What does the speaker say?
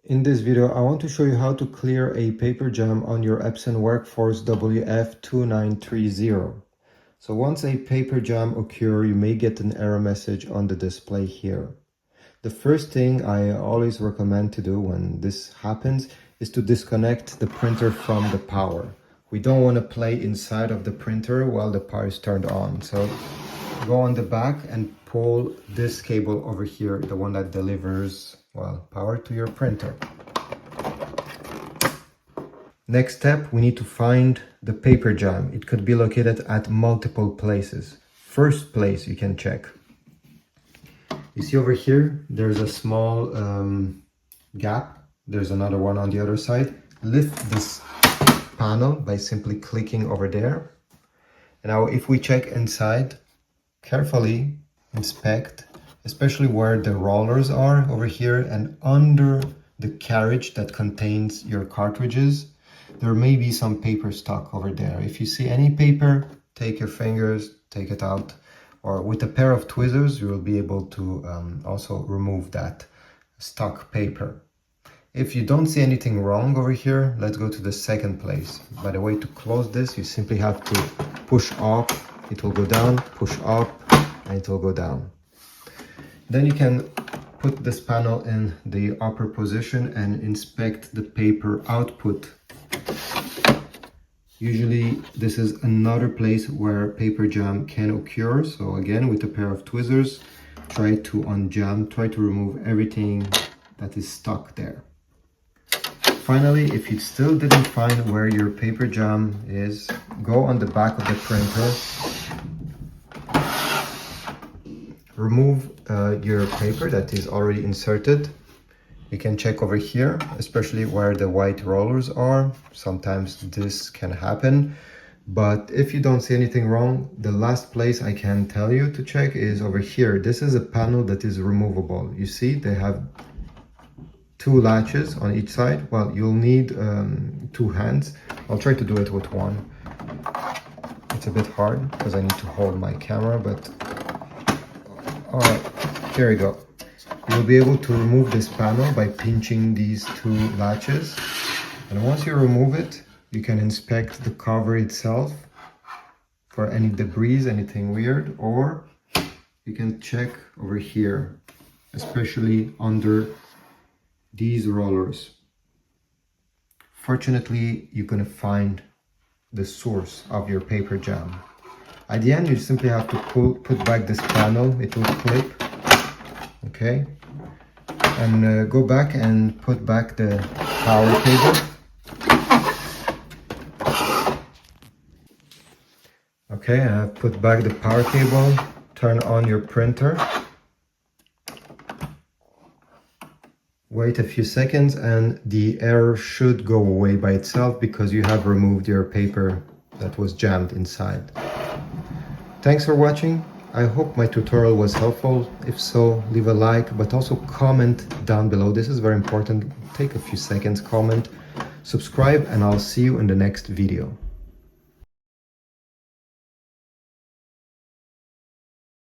In this video, I want to show you how to clear a paper jam on your Epson Workforce WF-2930. So once a paper jam occurs, you may get an error message on the display here. The first thing I always recommend to do when this happens is to disconnect the printer from the power. We don't want to play inside of the printer while the power is turned on. So go on the back and pull this cable over here, the one that delivers, well, power to your printer. Next step, we need to find the paper jam. It could be located at multiple places. First place you can check. You see over here, there's a small gap. There's another one on the other side. Lift this panel by simply clicking over there. And now if we check inside, carefully inspect, especially where the rollers are over here and under the carriage that contains your cartridges. There may be some paper stuck over there. If you see any paper, take your fingers, take it out, or with a pair of tweezers, you will be able to also remove that stuck paper. If you don't see anything wrong over here, let's go to the second place. By the way, to close this, you simply have to push up, it will go down, push up, and it will go down. Then you can put this panel in the upper position and inspect the paper output. Usually this is another place where paper jam can occur. So again, with a pair of tweezers, try to unjam, try to remove everything that is stuck there. Finally, if you still didn't find where your paper jam is, go on the back of the printer, remove your paper that is already inserted. You can check over here, especially where the white rollers are. Sometimes this can happen, but if you don't see anything wrong, the last place I can tell you to check is over here. This is a panel that is removable. You see, they have two latches on each side. Well, you'll need two hands. I'll try to do it with one. It's a bit hard because I need to hold my camera, but all right, here we go. You'll be able to remove this panel by pinching these two latches. And once you remove it, you can inspect the cover itself for any debris, anything weird, or you can check over here, especially under these rollers. Fortunately, you're going to find the source of your paper jam. At the end, you simply have to put back this panel. It will clip. Okay, and go back and put back the power cable. Okay, I have put back the power cable. Turn on your printer. Wait a few seconds and the error should go away by itself because you have removed your paper that was jammed inside. Thanks for watching. I hope my tutorial was helpful. If so, leave a like, but also comment down below. This is very important. Take a few seconds, comment, subscribe, and I'll see you in the next video.